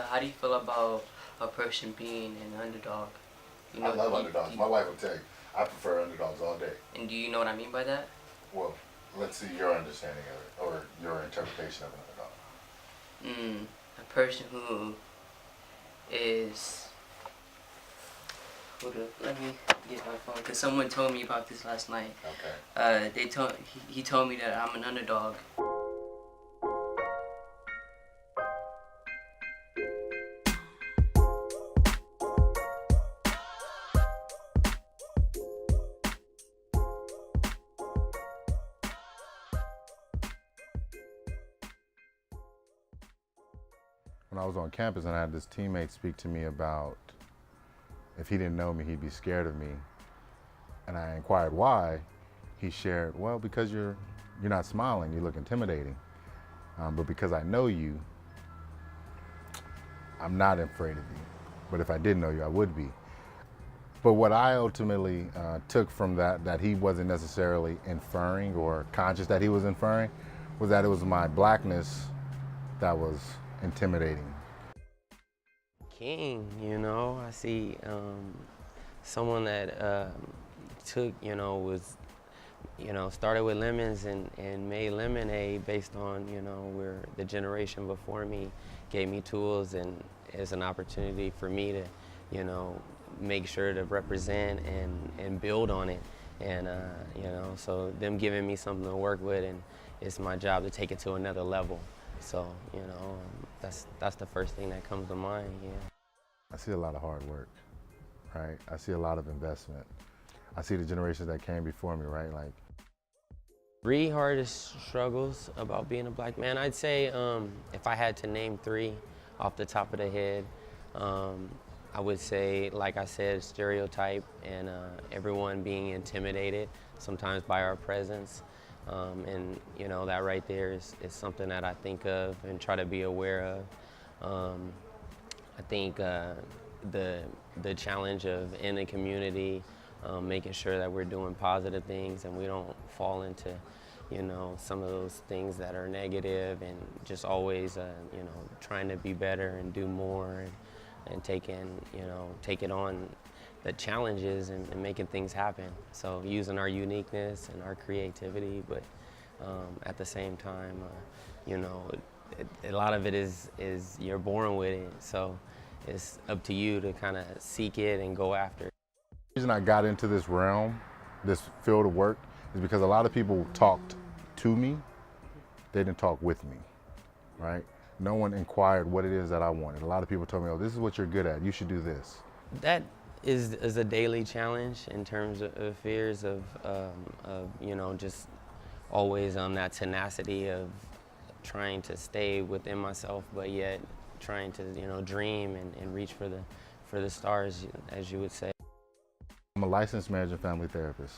How do you feel about a person being an underdog? I love underdogs. My wife will tell you, I prefer underdogs all day. And do you know what I mean by that? Well, let's see your understanding of it, or your interpretation of an underdog. A person who is let me get my phone because someone told me about this last night. Okay. He told me that I'm an underdog. When I was on campus and I had this teammate speak to me about if he didn't know me, he'd be scared of me. And I inquired why. He shared, well, because you're not smiling, you look intimidating. But because I know you, I'm not afraid of you. But if I didn't know you, I would be. But what I ultimately took from that he wasn't necessarily inferring or conscious that he was inferring, was that it was my blackness that was intimidating. King, I see someone that took, was, started with lemons and made lemonade based on, where the generation before me gave me tools and as an opportunity for me to, make sure to represent and build on it. And, so them giving me something to work with, and it's my job to take it to another level. So, that's the first thing that comes to mind, yeah. I see a lot of hard work, right? I see a lot of investment. I see the generations that came before me, right? Like, 3 hardest struggles about being a black man. I'd say if I had to name 3 off the top of the head, I would say, like I said, stereotype and everyone being intimidated sometimes by our presence. And that right there is something that I think of and try to be aware of. I think the challenge of in the community, making sure that we're doing positive things and we don't fall into, some of those things that are negative, and just always, trying to be better and do more and taking on the challenges and making things happen. So using our uniqueness and our creativity, but at the same time, a lot of it is you're born with it. So it's up to you to kind of seek it and go after it. the reason I got into this realm, this field of work, is because a lot of people talked to me, they didn't talk with me, right? No one inquired what it is that I wanted. A lot of people told me, oh, this is what you're good at, you should do this. That is a daily challenge in terms of fears of just always that tenacity of trying to stay within myself, but yet trying to dream and reach for the stars, as you would say. I'm a licensed marriage and family therapist.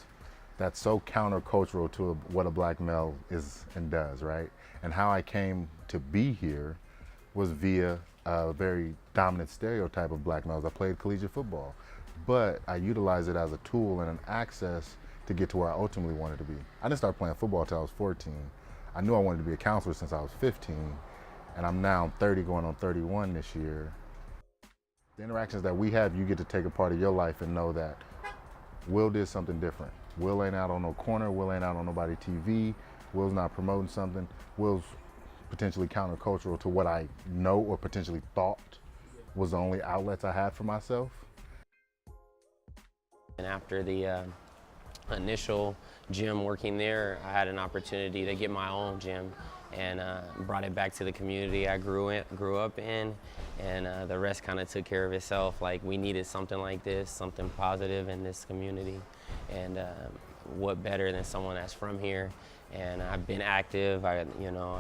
That's so countercultural to what a black male is and does, right? And how I came to be here was via a very dominant stereotype of black males. I played collegiate football, but I utilized it as a tool and an access to get to where I ultimately wanted to be. I didn't start playing football until I was 14. I knew I wanted to be a counselor since I was 15, and I'm now 30 going on 31 this year. The interactions that we have, you get to take a part of your life and know that Will did something different. Will ain't out on no corner, Will ain't out on nobody TV, Will's not promoting something, Will's potentially countercultural to what I know or potentially thought was the only outlets I had for myself. And after the initial gym working there, I had an opportunity to get my own gym and brought it back to the community I grew up in, and the rest kind of took care of itself. Like, we needed something like this, something positive in this community, and what better than someone that's from here. And I've been active. I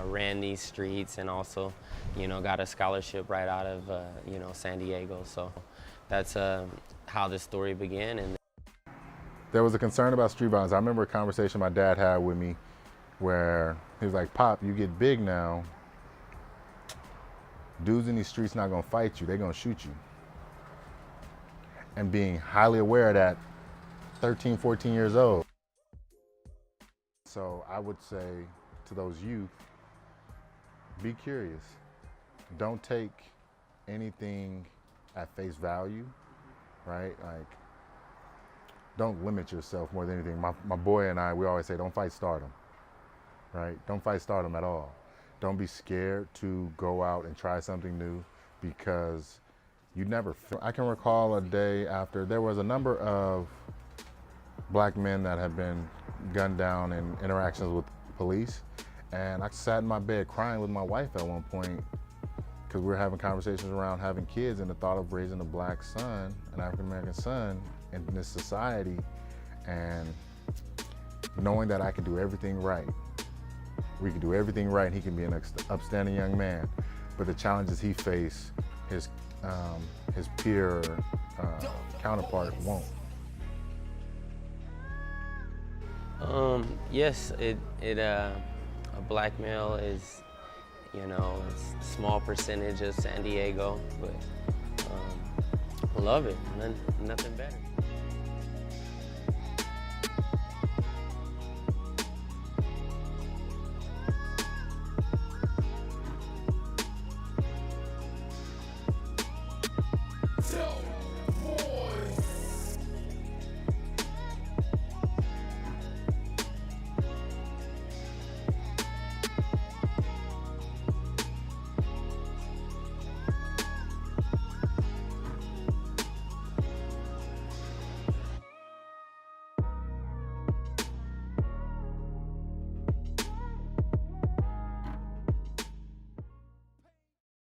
ran these streets, and also, got a scholarship right out of San Diego. So that's how this story began. And there was a concern about street violence. I remember a conversation my dad had with me where he was like, Pop, you get big now, dudes in these streets not gonna fight you, they're gonna shoot you. And being highly aware of that 13, 14 years old. So I would say to those youth, be curious. Don't take anything at face value, right? Like, don't limit yourself more than anything. My boy and I, we always say, don't fight stardom, right? Don't fight stardom at all. Don't be scared to go out and try something new, because you never. I can recall a day after there was a number of black men that had been gunned down in interactions with police, and I sat in my bed crying with my wife at one point because we were having conversations around having kids and the thought of raising a black son, an African-American son in this society, and knowing that I could do everything right. We could do everything right and he can be an upstanding young man, but the challenges he faced, his peer counterpart won't. Yes, a black male is, it's a small percentage of San Diego, but I love it, nothing better.